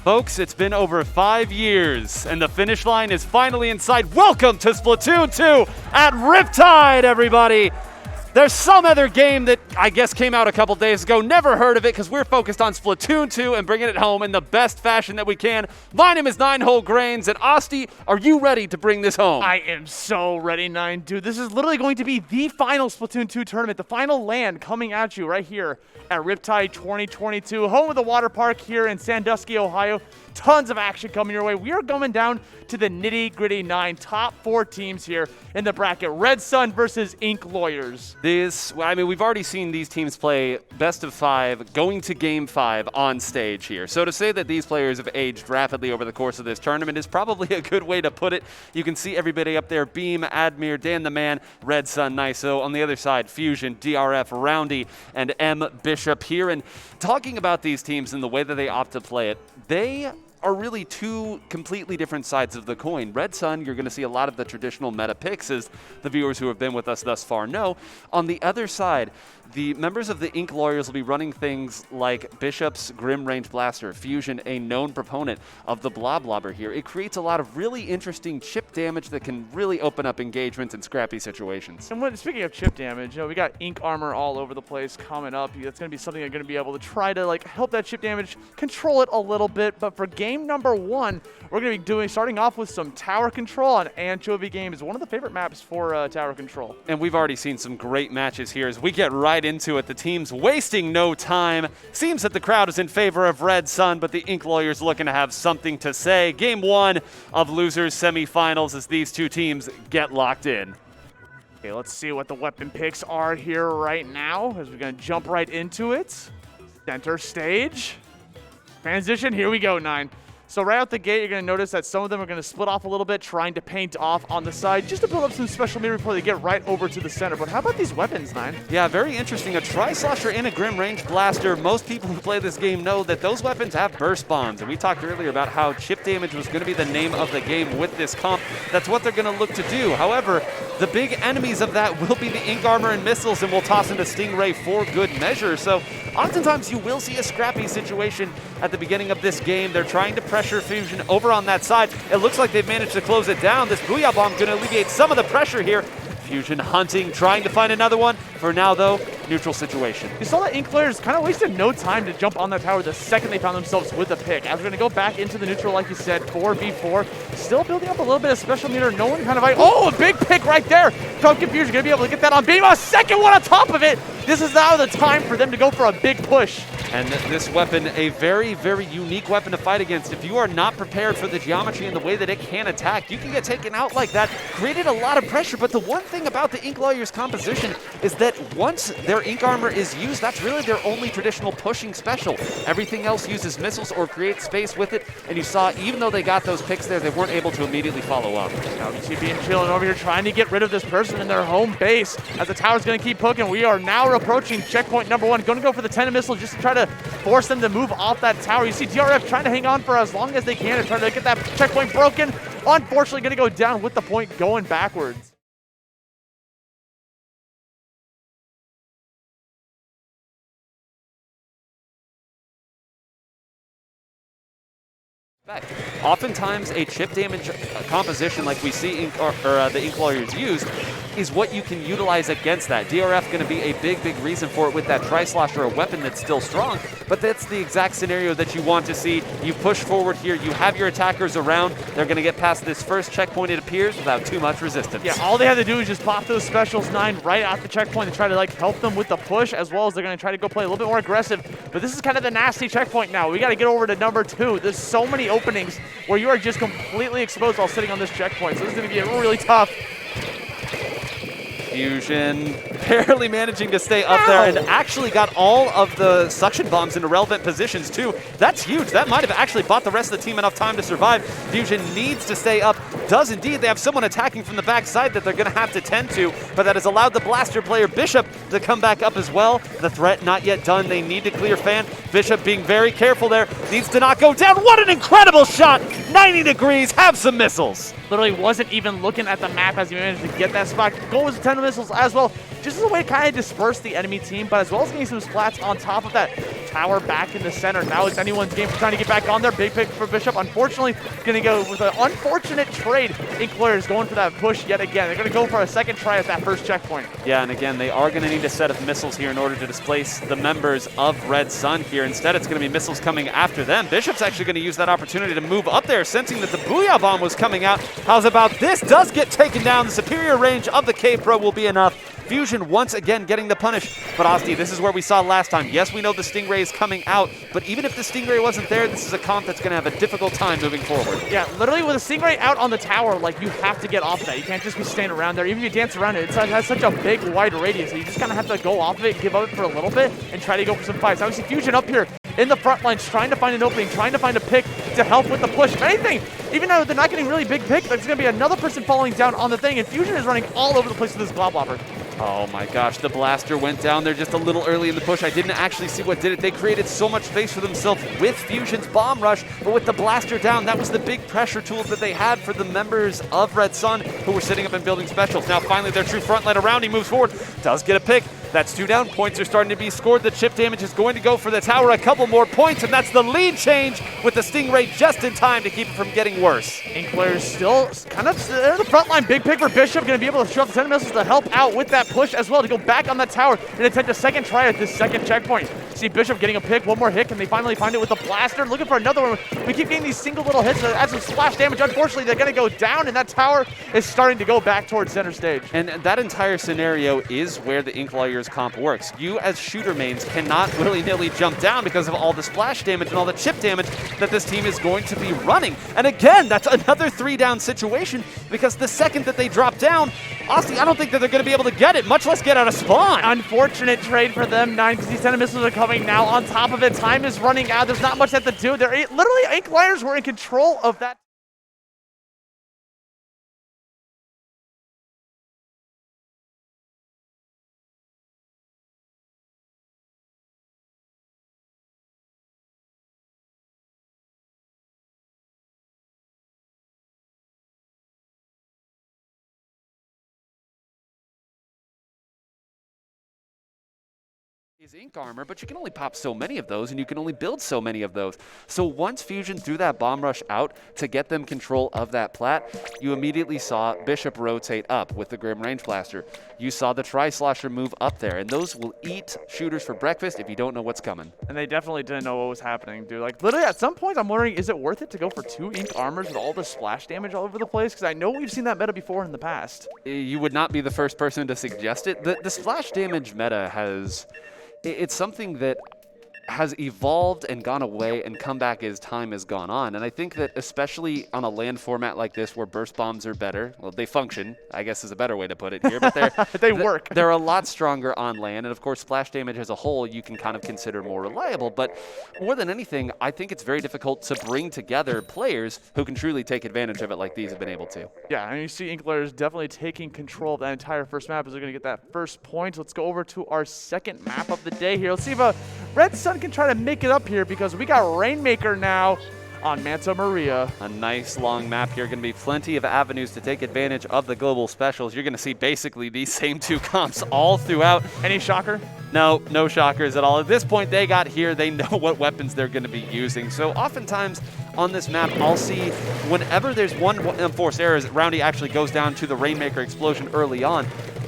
Folks, it's been over 5 years, and the finish line is finally in sight. Welcome to Splatoon 2 at Riptide, everybody! There's some other game that I guess came out a couple days ago. Never heard of it because we're focused on Splatoon 2 and bringing it home in the best fashion that we can. My name is NineWholeGrains, and Austy, are you ready to bring this home? I am so ready, Nine. Dude, this is literally going to be the final Splatoon 2 tournament, the final LAN coming at you right here at Riptide 2022, home of the water park here in Sandusky, Ohio. Tons of action coming your way. We are going down to the nitty-gritty 9 top 4 teams here in the bracket. Red Sun versus Ink Lawyers. We've already seen these teams play best of 5, going to game 5 on stage here. So to say that these players have aged rapidly over the course of this tournament is probably a good way to put it. You can see everybody up there: Beam, Admir, Dan the Man, Red Sun, Niso. On the other side, Fusion, DRF, Roundy, and M Bishop here. And talking about these teams and the way that they opt to play it, they are really two completely different sides of the coin. Red Sun, you're going to see a lot of the traditional meta picks, as the viewers who have been with us thus far know. On the other side, the members of the Ink Lawyers will be running things like Bishop's Grim Range Blaster, Fusion, a known proponent of the Blob Lobber here. It creates a lot of really interesting chip damage that can really open up engagements in scrappy situations. And speaking of chip damage, we got Ink Armor all over the place coming up. That's going to be something I'm going to be able to try to help that chip damage, control it a little bit. But for game number 1, we're going to be starting off with some tower control on Anchovy Games, one of the favorite maps for tower control. And we've already seen some great matches here as we get right into it. The team's wasting no time. Seems that the crowd is in favor of Red Sun, but the Ink Lawyers looking to have something to say. Game 1 of losers semifinals as these two teams get locked in. Okay, let's see what the weapon picks are here right now as we're going to jump right into it. Center stage. Transition, here we go, 9. So right out the gate, you're going to notice that some of them are going to split off a little bit, trying to paint off on the side, just to build up some special meter before they get right over to the center. But how about these weapons, 9? Yeah, very interesting. A Tri-Slosher and a Grim Range Blaster. Most people who play this game know that those weapons have burst bombs. And we talked earlier about how chip damage was going to be the name of the game with this comp. That's what they're going to look to do. However, the big enemies of that will be the Ink Armor and missiles, and we'll toss into Stingray for good measure. So oftentimes you will see a scrappy situation at the beginning of this game. They're trying to pressure Fusion over on that side. It looks like they've managed to close it down. This Booyah Bomb going to alleviate some of the pressure here. Fusion hunting, trying to find another one. For now, though, neutral situation. You saw that Ink Lawyers kind of wasted no time to jump on that tower the second they found themselves with a pick. As we're going to go back into the neutral, like you said, 4v4. Still building up a little bit of special meter. No one kind of... Oh, a big pick right there. Code Confusion going to be able to get that on Beam. A second one on top of it. This is now the time for them to go for a big push. And this weapon, a very, very unique weapon to fight against. If you are not prepared for the geometry and the way that it can attack, you can get taken out like that. Created a lot of pressure, but the one thing about the Ink Lawyers composition is that once their Ink Armor is used, that's really their only traditional pushing special. Everything else uses missiles or creates space with it, and you saw, even though they got those picks there, they weren't able to immediately follow up. Now you see being chilling over here, trying to get rid of this person in their home base. As the tower's going to keep poking, we are now approaching checkpoint number 1. Going to go for the 10 missile just to try to force them to move off that tower. You see DRF trying to hang on for as long as they can and trying to get that checkpoint broken. Unfortunately, going to go down with the point going backwards. Oftentimes, a chip damage composition like we see the Ink Lawyers use is what you can utilize against that. DRF going to be a big, big reason for it with that Tri-Slosher, a weapon that's still strong, but that's the exact scenario that you want to see. You push forward here, you have your attackers around, they're going to get past this first checkpoint, it appears, without too much resistance. Yeah, all they have to do is just pop those specials, 9, right at the checkpoint to try to help them with the push, as well as they're going to try to go play a little bit more aggressive. But this is kind of the nasty checkpoint now. We got to get over to number 2. There's so many openings where you are just completely exposed while sitting on this checkpoint. So this is going to be really tough. Fusion barely managing to stay up there and actually got all of the suction bombs into relevant positions too. That's huge. That might have actually bought the rest of the team enough time to survive. Fusion needs to stay up. Does indeed. They have someone attacking from the backside that they're going to have to tend to, but that has allowed the Blaster player Bishop to come back up as well. The threat not yet done. They need to clear Fan. Bishop being very careful there. Needs to not go down. What an incredible shot. 90 degrees. Have some missiles. Literally wasn't even looking at the map as he managed to get that spot. Goes with 10 missiles as well. Just as a way to kind of disperse the enemy team, but as well as getting some splats on top of that. tower back in the center. Now it's anyone's game for trying to get back on there. Big pick for Bishop. Unfortunately, going to go with an unfortunate trade. Inklayers going for that push yet again. They're going to go for a second try at that first checkpoint. Yeah, and again, they are going to need a set of missiles here in order to displace the members of Red Sun here. Instead, it's going to be missiles coming after them. Bishop's actually going to use that opportunity to move up there, sensing that the Booyah Bomb was coming out. How's about this? Does get taken down. The superior range of the K-Pro will be enough. Fusion once again getting the punish. But Austy, this is where we saw last time. Yes, we know the Stingray is coming out, but even if the Stingray wasn't there, this is a comp that's going to have a difficult time moving forward. Yeah, literally with a Stingray out on the tower, like, you have to get off of that. You can't just be standing around there. Even if you dance around it, it has such a big, wide radius that you just kind of have to go off of it, give up for a little bit, and try to go for some fights. Now we see Fusion up here in the front lines, trying to find an opening, trying to find a pick to help with the push. If anything, even though they're not getting really big pick, there's going to be another person falling down on the thing, and Fusion is running all over the place with this Globblopper. Oh my gosh, the blaster went down there just a little early in the push. I didn't actually see what did it. They created so much space for themselves with Fusion's bomb rush, but with the blaster down, that was the big pressure tool that they had for the members of Red Sun who were sitting up and building specials. Now finally their true front line around, he moves forward, does get a pick. That's 2 down. Points are starting to be scored. The chip damage is going to go for the tower. A couple more points, and that's the lead change with the Stingray just in time to keep it from getting worse. Inklayers still kind of in the front line. Big pick for Bishop. Going to be able to show up the 10 missiles to help out with that push as well, to go back on that tower and attempt a second try at this second checkpoint. See Bishop getting a pick, one more hit, and they finally find it with the blaster. Looking for another one. We keep getting these single little hits that add some splash damage. Unfortunately, they're going to go down, and that tower is starting to go back towards center stage. And that entire scenario is where the Inklayers comp works. You as shooter mains cannot willy-nilly jump down because of all the splash damage and all the chip damage that this team is going to be running. And again, that's another 3 down situation, because the second that they drop down, Austy, I don't think that they're going to be able to get it, much less get out of spawn. Unfortunate trade for them, Nine, because these 10 missiles are coming now. On top of it, time is running out. There's not much that to do. They're literally, Inklayers were in control of that. Is ink armor, but you can only pop so many of those, and you can only build so many of those. So once Fusion threw that bomb rush out to get them control of that plat, you immediately saw Bishop rotate up with the Grim Range Blaster. You saw the Tri-Slosher move up there, and those will eat shooters for breakfast if you don't know what's coming. And they definitely didn't know what was happening, dude. Like, literally, at some point, I'm wondering, is it worth it to go for 2 ink armors with all the splash damage all over the place? Because I know we've seen that meta before in the past. You would not be the first person to suggest it. The splash damage meta has... It's something that has evolved and gone away and come back as time has gone on. And I think that especially on a land format like this where burst bombs are better, well, they function, I guess is a better way to put it here, but they work. They're a lot stronger on land. And of course, splash damage as a whole, you can kind of consider more reliable. But more than anything, I think it's very difficult to bring together players who can truly take advantage of it like these have been able to. Yeah, and you see Inklayers definitely taking control of that entire first map as they're going to get that first point. Let's go over to our second map of the day here. Let's see if Red Sun can try to make it up here, because we got Rainmaker now on Manta Maria. A nice long map here. Going to be plenty of avenues to take advantage of the global specials. You're going to see basically these same 2 comps all throughout. Any shocker? No, no shockers at all. At this point, they got here. They know what weapons they're going to be using. So oftentimes on this map, I'll see whenever there's one forced errors, Roundy actually goes down to the Rainmaker explosion early on.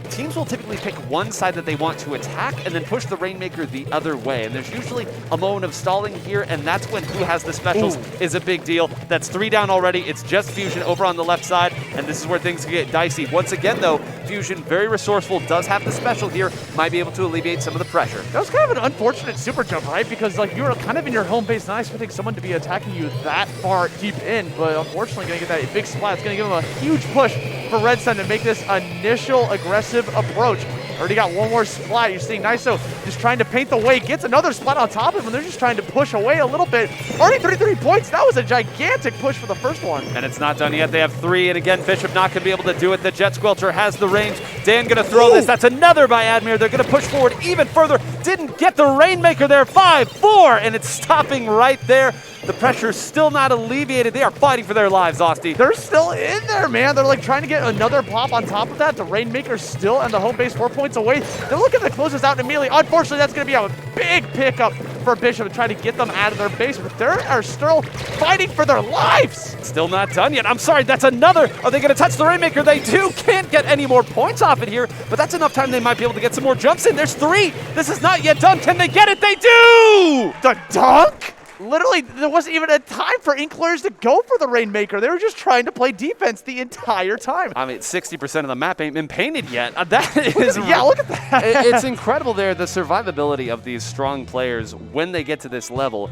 Teams will typically pick one side that they want to attack and then push the Rainmaker the other way. And there's usually a moment of stalling here, and that's when who has the specials is a big deal. That's 3 down already. It's just Fusion over on the left side, and this is where things get dicey. Once again, though, Fusion, very resourceful, does have the special here, might be able to alleviate some of the pressure. That was kind of an unfortunate super jump, right? Because like you were kind of in your home base, not expecting someone to be attacking you that far deep in, but unfortunately going to get that big splat. It's going to give them a huge push for Red Sun to make this initial aggressive approach. Already got one more splat. You're seeing Niso just trying to paint the way. Gets another splat on top of him. They're just trying to push away a little bit. Already 33 points. That was a gigantic push for the first one. And it's not done yet. They have 3. And again, Bishop not going to be able to do it. The Jet Squelcher has the range. Dan going to throw this. That's another by Admir. They're going to push forward even further. Didn't get the Rainmaker there. 5-4. And it's stopping right there. The pressure's still not alleviated. They are fighting for their lives, Austy. They're still in there, man. They're like trying to get another pop on top of that. The Rainmaker's still on the home base 4 points away. They're looking to close this out immediately. Unfortunately, that's going to be a big pickup for Bishop and try to get them out of their base, but they are still fighting for their lives. Still not done yet. I'm sorry, that's another. Are they going to touch the Rainmaker? They do. Can't get any more points off it here, but that's enough time they might be able to get some more jumps in. There's 3. This is not yet done. Can they get it? They do! The dunk? Literally, there wasn't even a time for Inklers to go for the Rainmaker. They were just trying to play defense the entire time. I mean, 60% of the map ain't been painted yet. That is... Yeah, look at that. It's incredible there, the survivability of these strong players when they get to this level.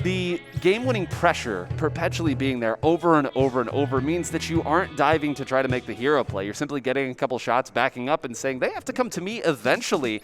The game-winning pressure perpetually being there over and over and over means that you aren't diving to try to make the hero play. You're simply getting a couple shots, backing up, and saying, they have to come to me eventually.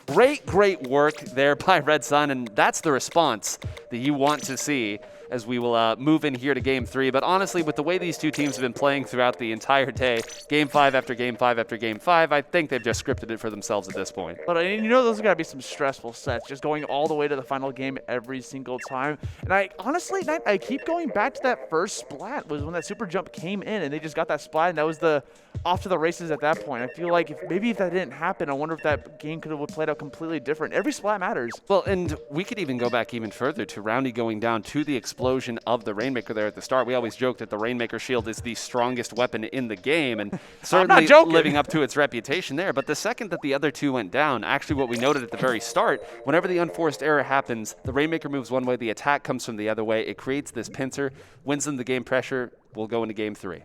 Great work there by Red Sun, and that's the response that you want to see as we will move in here to Game 3. But honestly, with the way these two teams have been playing throughout the entire day, Game 5 after Game 5 after Game 5, I think they've just scripted it for themselves at this point. But you know those are going to be some stressful sets, just going all the way to the final game every single time. And I honestly, I keep going back to that first splat was when that super jump came in and they just got that splat, and that was the off to the races at that point. I feel like if that didn't happen, I wonder if that game could have played out completely different. Every splat matters. Well, and we could even go back even further to Roundy going down to the explosion of the Rainmaker there at the start. We always joke that the Rainmaker shield is the strongest weapon in the game, and certainly living up to its reputation there. But the second that the other two went down, actually what we noted at the very start, whenever the unforced error happens, the Rainmaker moves one way, the attack comes from the other way. It creates this pincer, wins them the game pressure. We'll go into Game 3.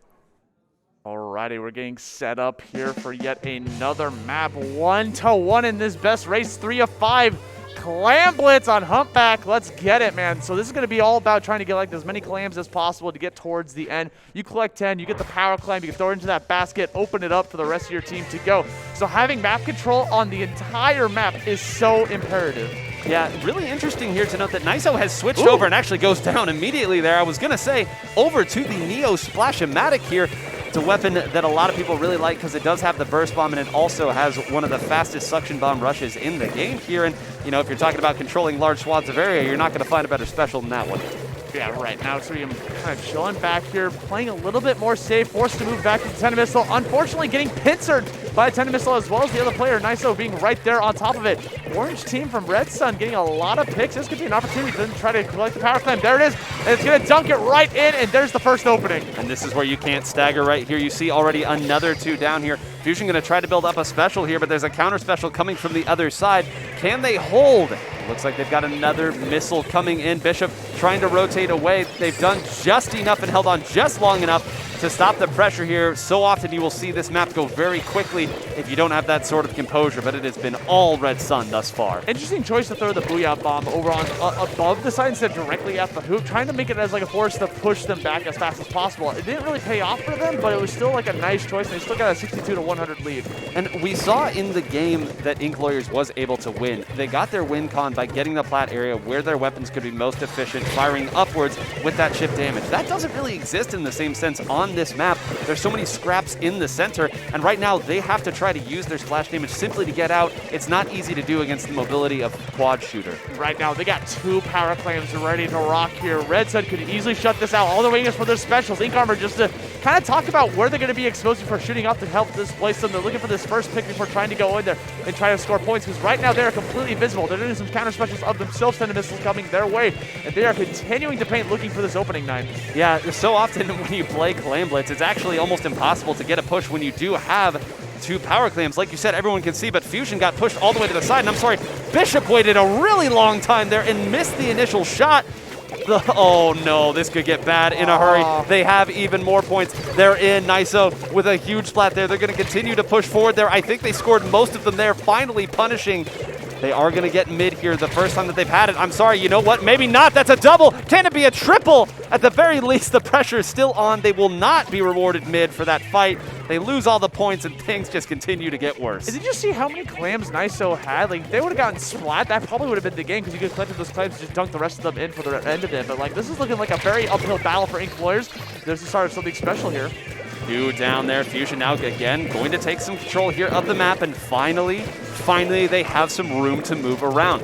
Alrighty, we're getting set up here for yet another map. 1-1 in this best race, 3 of 5. Clam Blitz on Humpback. Let's get it, man. So this is going to be all about trying to get like as many clams as possible to get towards the end. You collect 10, you get the power clam, you can throw it into that basket, open it up for the rest of your team to go. So having map control on the entire map is so imperative. Yeah, really interesting here to note that Niso has switched over and actually goes down immediately there. I was going to say over to the Neo Splash-O-Matic here. It's a weapon that a lot of people really like because it does have the burst bomb, and it also has one of the fastest suction bomb rushes in the game here. And, you know, if you're talking about controlling large swaths of area, you're not going to find a better special than that one. Yeah, right. Now so I'm kind of chilling back here, playing a little bit more safe, forced to move back to the Tenta Missile. Unfortunately, getting pincered by the Tenta Missile as well as the other player, Niso being right there on top of it. Orange team from Red Sun getting a lot of picks. This could be an opportunity to try to collect the power climb. There it is, and it's going to dunk it right in, and there's the first opening. And this is where you can't stagger right here. You see already another 2 down here. Fusion going to try to build up a special here, but there's a counter special coming from the other side. Can they hold? Looks like they've got another missile coming in. Bishop trying to rotate away. They've done just enough and held on just long enough to stop the pressure here. So often you will see this map go very quickly if you don't have that sort of composure, but it has been all Red Sun thus far. Interesting choice to throw the Booyah Bomb over on above the side instead of directly at the hoop, trying to make it as like a force to push them back as fast as possible. It didn't really pay off for them, but it was still like a nice choice. They still got a 62-100 lead. And we saw in the game that Ink Lawyers was able to win. They got their win con by getting the plat area where their weapons could be most efficient, firing upwards with that chip damage. That doesn't really exist in the same sense on this map. There's so many scraps in the center, and right now they have to try to use their splash damage simply to get out. It's not easy to do against the mobility of Quad Shooter. Right now, they got 2 power claims ready to rock here. Red Sun could easily shut this out. All they're waiting is for their specials. Ink Armor just to kind of talk about where they're going to be exposed for shooting up to help displace them. They're looking for this first pick before trying to go in there and try to score points, because right now they're completely invisible. They're doing some counter specials of themselves, Tenta Missiles coming their way, and they are continuing to paint looking for this opening 9. Yeah, so often when you play Clam Blitz, it's actually almost impossible to get a push when you do have 2 power clams. Like you said, everyone can see, but Fusion got pushed all the way to the side, and I'm sorry, Bishop waited a really long time there and missed the initial shot. Oh no, this could get bad in a hurry. They have even more points. They're in. Niso with a huge splat there. They're going to continue to push forward there. I think they scored most of them there, finally punishing. They are going to get mid here the first time that they've had it. I'm sorry, you know what? Maybe not. That's a double. Can it be a triple? At the very least, the pressure is still on. They will not be rewarded mid for that fight. They lose all the points, and things just continue to get worse. Did you see how many clams Niso had? Like, if they would have gotten splat, that probably would have been the game, because you could collect those clams and just dunk the rest of them in for the end of it. But, like, this is looking like a very uphill battle for Ink Lawyers. There's the start of something special here. 2 down there. Fusion now again going to take some control here of the map, and finally they have some room to move around.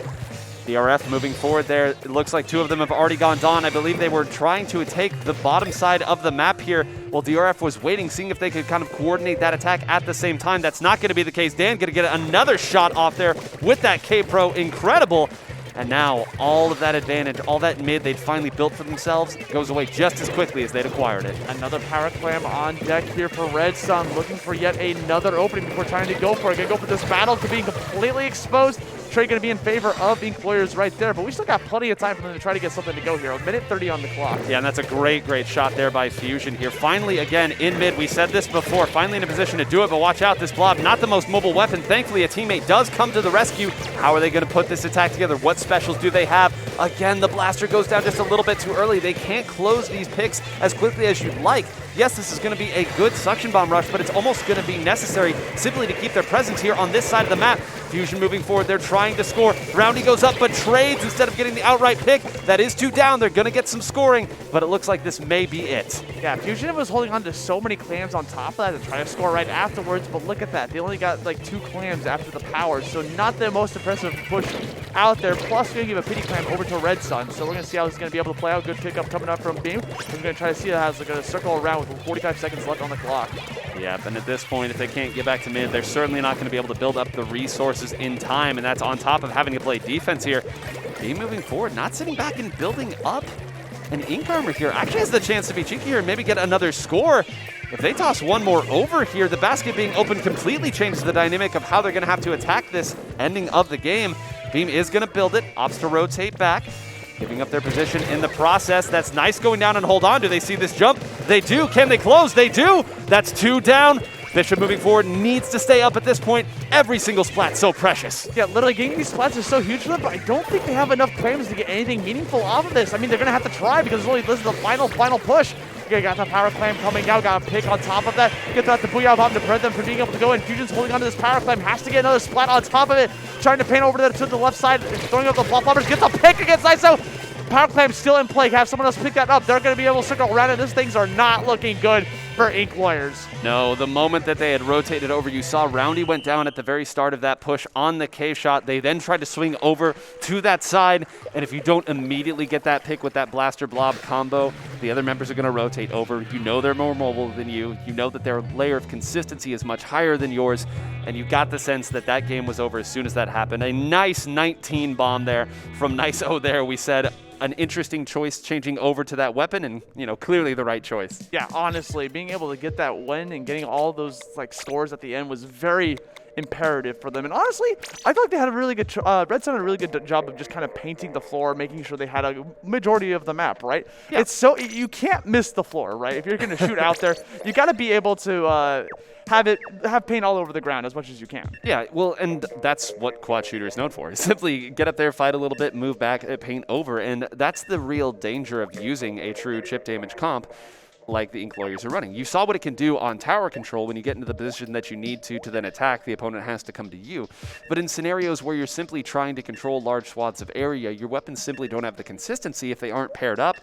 DRF moving forward there. It looks like 2 of them have already gone down. I believe they were trying to take the bottom side of the map here while DRF was waiting, seeing if they could kind of coordinate that attack at the same time. That's not going to be the case. Dan going to get another shot off there with that K-Pro. Incredible. And now all of that advantage, all that mid they'd finally built for themselves, goes away just as quickly as they'd acquired it. Another power clam on deck here for Red Sun, looking for yet another opening before trying to go for it. Gonna go for this battle to being completely exposed. Trade going to be in favor of Ink Warriors right there, but we still got plenty of time for them to try to get something to go here. 1:30 on the clock. Yeah, and that's a great shot there by Fusion here. Finally, again, in mid, we said this before, finally in a position to do it, but watch out, this blob, not the most mobile weapon. Thankfully, a teammate does come to the rescue. How are they going to put this attack together? What specials do they have? Again, the blaster goes down just a little bit too early. They can't close these picks as quickly as you'd like. Yes, this is going to be a good suction bomb rush, but it's almost going to be necessary simply to keep their presence here on this side of the map. Fusion moving forward, they're trying to score. Roundy goes up, but trades instead of getting the outright pick. That is 2 down. They're going to get some scoring, but it looks like this may be it. Yeah, Fusion was holding on to so many clams on top of that to try to score right afterwards, but look at that. They only got like 2 clams after the power, so not the most impressive push out there. Plus, we're going to give a pity clam over to Red Sun, so we're going to see how this is going to be able to play out. Good pickup coming up from Beam. We're going to try to see how it's going to circle around with 45 seconds left on the clock. Yeah, and at this point, if they can't get back to mid, they're certainly not going to be able to build up the resources in time, and that's on top of having to play defense here. Beam moving forward, not sitting back and building up. And Ink Armor here actually has the chance to be cheeky here and maybe get another score. If they toss one more over here, the basket being open completely changes the dynamic of how they're going to have to attack this ending of the game. Beam is going to build it, opts to rotate back, giving up their position in the process. That's nice going down and hold on. Do they see this jump? They do. Can they close? They do. That's 2 down. Bishop moving forward needs to stay up at this point. Every single splat so precious. Yeah, literally getting these splats is so huge for them, but I don't think they have enough claims to get anything meaningful off of this. I mean, they're going to have to try because this is the final push. Okay, got the power clam coming out, got a pick on top of that. Get that the Booyah Bomb to prevent them from being able to go in. Fusion's holding onto this power clam, has to get another splat on top of it. Trying to paint over to the left side, throwing up the flop bombers, gets a pick against ISO. Power clam still in play. Have someone else pick that up. They're going to be able to circle around it. These things are not looking good for Ink Warriors. No, the moment that they had rotated over, you saw Roundy went down at the very start of that push on the K shot. They then tried to swing over to that side, and if you don't immediately get that pick with that blaster blob combo, the other members are going to rotate over. You know they're more mobile than you. You know that their layer of consistency is much higher than yours, and you got the sense that that game was over as soon as that happened. A nice 19 bomb there from NiceO there. We said an interesting choice changing over to that weapon, and clearly the right choice. Yeah, honestly, being able to get that win and getting all those scores at the end was very imperative for them. And honestly, I feel like they had a really good Red Sun had a really good job of just kind of painting the floor, making sure they had a majority of the map, right? Yeah. It's so you can't miss the floor, right? If you're going to shoot out there, you got to be able to have paint all over the ground as much as you can. Yeah, well, and that's what quad shooter is known for. Simply get up there, fight a little bit, move back, paint over, and that's the real danger of using a true chip damage comp like the Ink Warriors are running. You saw what it can do on tower control when you get into the position that you need to then attack. The opponent has to come to you. But in scenarios where you're simply trying to control large swaths of area, your weapons simply don't have the consistency if they aren't paired up.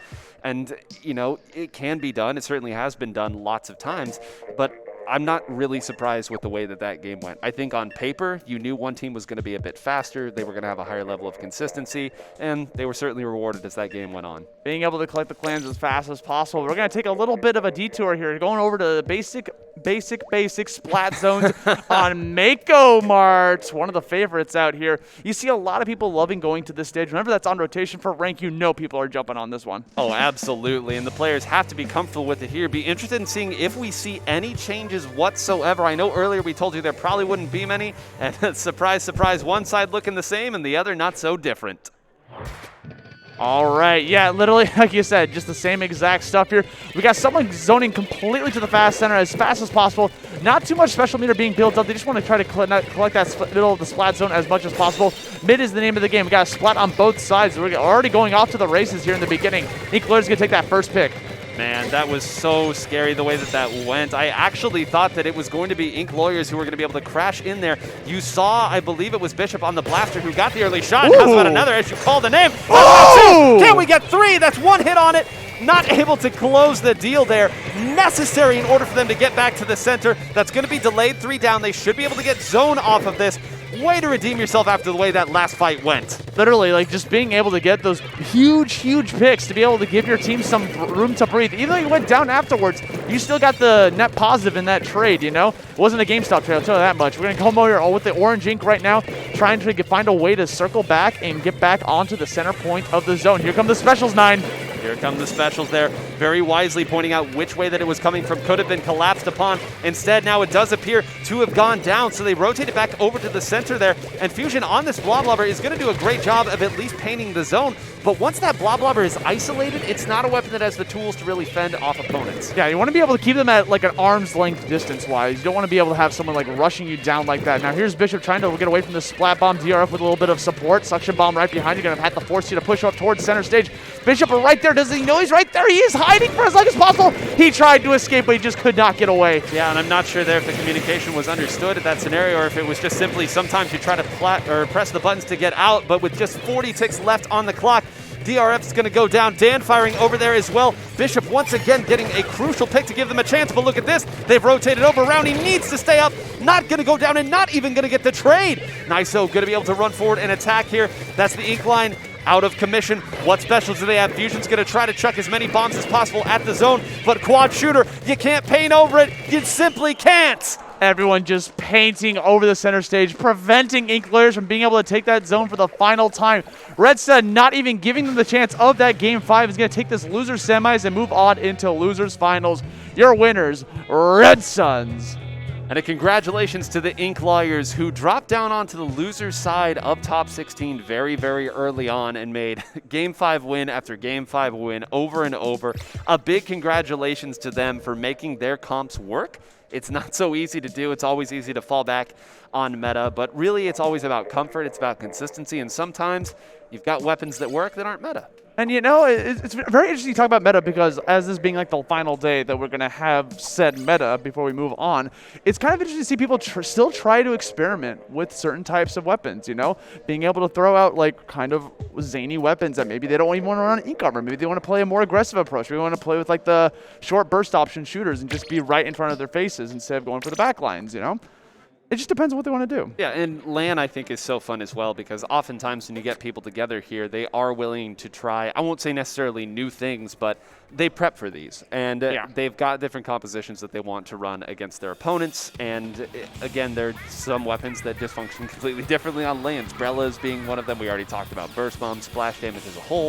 And, it can be done. It certainly has been done lots of times. But I'm not really surprised with the way that game went. I think on paper, you knew one team was going to be a bit faster, they were going to have a higher level of consistency, and they were certainly rewarded as that game went on. Being able to collect the clans as fast as possible. We're going to take a little bit of a detour here, going over to the basic splat zones on Mako Mart, one of the favorites out here. You see a lot of people loving going to this stage. Whenever that's on rotation for rank, people are jumping on this one. Oh, absolutely, and the players have to be comfortable with it here. Be interested in seeing if we see any changes whatsoever. I know earlier we told you there probably wouldn't be many, and surprise, surprise, one side looking the same and the other not so different. All right, yeah, literally, like you said, just the same exact stuff here. We got someone zoning completely to the fast center as fast as possible. Not too much special meter being built up. They just want to try to collect that middle of the splat zone as much as possible. Mid is the name of the game. We got a splat on both sides. We're already going off to the races here in the beginning. Ink Warriors going to take that first pick. Man, that was so scary the way that went. I actually thought that it was going to be Ink Warriors who were going to be able to crash in there. You saw, I believe it was Bishop on the blaster who got the early shot. How's about another as you call the name? Can we get 3? That's 1 hit on it. Not able to close the deal there. Necessary in order for them to get back to the center. That's going to be delayed 3 down. They should be able to get zone off of this. way to redeem yourself after the way that last fight went. Literally, like, just being able to get those huge picks to be able to give your team some room to breathe. Even though you went down afterwards, you still got the net positive in that trade, you know? It wasn't a GameStop trade, I'll tell you that much. We're going to come over here with the orange ink right now, trying to find a way to circle back and get back onto the center point of the zone. Here come the specials, Nine. Here come the specials there, very wisely pointing out which way that it was coming from could have been collapsed upon. Instead, now it does appear to have gone down, so they rotate it back over to the center there. And Fusion on this Blob Blobber is going to do a great job of at least painting the zone. But once that Blob Blobber is isolated, it's not a weapon that has the tools to really fend off opponents. Yeah, you want to be able to keep them at like an arm's length distance-wise. You don't want to be able to have someone like rushing you down like that. Now here's Bishop trying to get away from the Splat Bomb. DRF with a little bit of support. Suction Bomb right behind you. Going to have to force you to push up towards center stage. Bishop right there. Does he know he's right there? He is hiding for as long as possible. He tried to escape, but he just could not get away. Yeah, and I'm not sure there if the communication was understood at that scenario or if it was just simply sometimes you try to press the buttons to get out, but with just 40 ticks left on the clock, DRF's going to go down. Dan firing over there as well. Bishop once again getting a crucial pick to give them a chance, but look at this. They've rotated over. Rowney needs to stay up. Not going to go down and not even going to get the trade. Niso going to be able to run forward and attack here. That's the Inkling out of commission. What specials do they have? Fusion's going to try to chuck as many bombs as possible at the zone, but quad shooter, you can't paint over it. You simply can't. Everyone just painting over the center stage, preventing Inklers from being able to take that zone for the final time. Redstone not even giving them the chance of that Game 5 is going to take this loser's semis and move on into losers finals. Your winners, Red Suns. And a congratulations to the Inklers who dropped down onto the loser side of top 16 very, very early on and made Game 5 win after Game 5 win over and over. A big congratulations to them for making their comps work. It's not so easy to do. It's always easy to fall back on meta, but really it's always about comfort. It's about consistency, and sometimes you've got weapons that work that aren't meta. And you know, it's very interesting to talk about meta because as this being like the final day that we're going to have said meta before we move on, it's kind of interesting to see people still try to experiment with certain types of weapons, you know? Being able to throw out like kind of zany weapons that maybe they don't even want to run ink armor. Maybe they want to play a more aggressive approach. Maybe they want to play with like the short burst option shooters and just be right in front of their faces instead of going for the back lines, you know? It just depends on what they want to do. Yeah, and LAN I think is so fun as well because oftentimes when you get people together here, they are willing to try, I won't say necessarily new things, but they prep for these. And they've got different compositions that they want to run against their opponents. And again, there are some weapons that just function completely differently on LANs. Brellas being one of them. We already talked about burst bombs, splash damage as a whole.